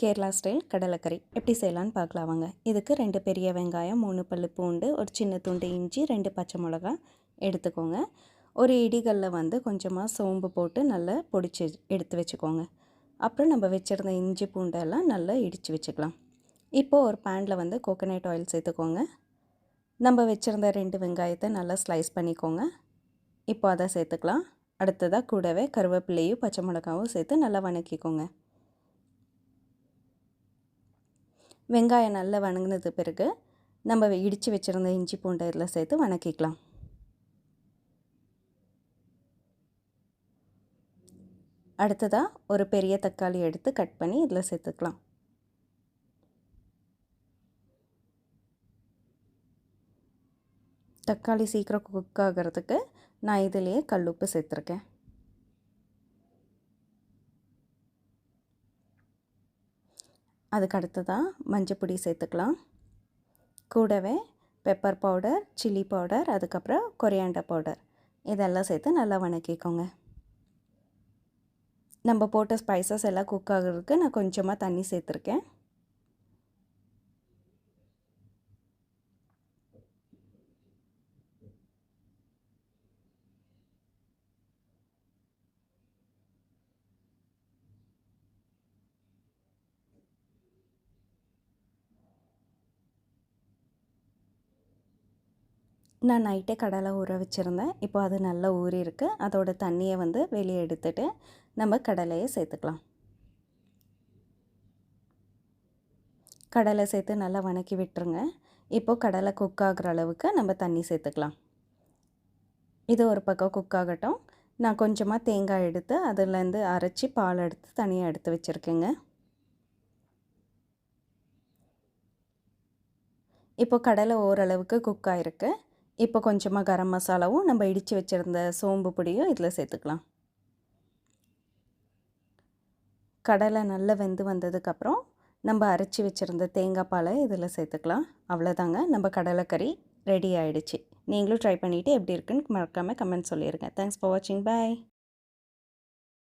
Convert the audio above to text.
Kerala style கடலைக்கறி எப்படி செய்யலான்னு பார்க்கலாம் வாங்க. இதுக்கு 2 பெரிய வெங்காயம், 3 பல்லு பூண்டு, ஒரு சின்ன துண்டு இஞ்சி, 2 பச்சை மிளகா எடுத்துக்கோங்க. ஒரு இடிகல்ல கொஞ்சமாக சோம்பு போட்டு நல்லா பொடிச்சு எடுத்து வச்சுக்கோங்க. அப்புறம் நம்ம வச்சுருந்த இஞ்சி பூண்டெல்லாம் நல்லா இடித்து வச்சுக்கலாம். இப்போது ஒரு பேனில் கோகோனட் ஆயில் சேர்த்துக்கோங்க. நம்ம வச்சுருந்த 2 வெங்காயத்தை நல்லா ஸ்லைஸ் பண்ணிக்கோங்க. இப்போ அதை சேர்த்துக்கலாம். அடுத்ததாக கூடவே கருவேப்பிலையும் பச்சை மிளகாவும் சேர்த்து நல்லா வணக்கிக்கோங்க. வெங்காயம் நல்லா வணங்கினது பிறகு நம்ம இடித்து வச்சுருந்த இஞ்சி பூண்டை இதில் சேர்த்து வணக்கிக்கலாம். அடுத்ததாக ஒரு பெரிய தக்காளி எடுத்து கட் பண்ணி இதில் சேர்த்துக்கலாம். தக்காளி சீக்கிரம் குக் ஆகிறதுக்கு நான் இதிலேயே கல்லுப்பு சேர்த்துருக்கேன். அதுக்கு அடுத்ததாக மஞ்சப்பொடி சேர்த்துக்கலாம். கூடவே பெப்பர் பவுடர், சில்லி பவுடர், அதுக்கப்புறம் கொரியாண்டர் பவுடர் இதெல்லாம் சேர்த்து நல்லா வணக்கிக்கோங்க. நம்ம போட்ட ஸ்பைசஸ் எல்லாம் குக் ஆகிறதுக்கு நான் கொஞ்சமாக தண்ணி சேர்த்துருக்கேன். நான் நைட்டே கடலை ஊற வச்சுருந்தேன். இப்போ அது நல்லா ஊறி இருக்குது. அதோட தண்ணியை வெளியே எடுத்துட்டு நம்ம கடலையை சேர்த்துக்கலாம். கடலை சேர்த்து நல்லா வணக்கி விட்டுருங்க. இப்போது கடலை குக் ஆகிற அளவுக்கு நம்ம தண்ணி சேர்த்துக்கலாம். இது ஒரு பக்கம் குக் ஆகட்டும். நான் கொஞ்சமாக தேங்காய் எடுத்து அதுலேருந்து அரைச்சி பால் எடுத்து தனியாக எடுத்து வச்சுருக்கேங்க. இப்போ கடலை ஓரளவுக்கு குக் ஆகிருக்கு. இப்போ கொஞ்சமாக கரம் மசாலாவும் நம்ம இடித்து வச்சுருந்த சோம்பு பொடியும் இதில் சேர்த்துக்கலாம். கடலை நல்லா வெந்து வந்ததுக்கப்புறம் நம்ம அரைச்சி வச்சுருந்த தேங்காய் பாலை இதில் சேர்த்துக்கலாம். அவ்வளோதாங்க, நம்ம கடலைக்கறி ரெடி ஆகிடுச்சு. நீங்களும் ட்ரை பண்ணிவிட்டு எப்படி இருக்குன்னு மறக்காமல் கமெண்ட் சொல்லிடுங்க. தேங்க்ஸ் ஃபார் வாட்சிங். பாய்.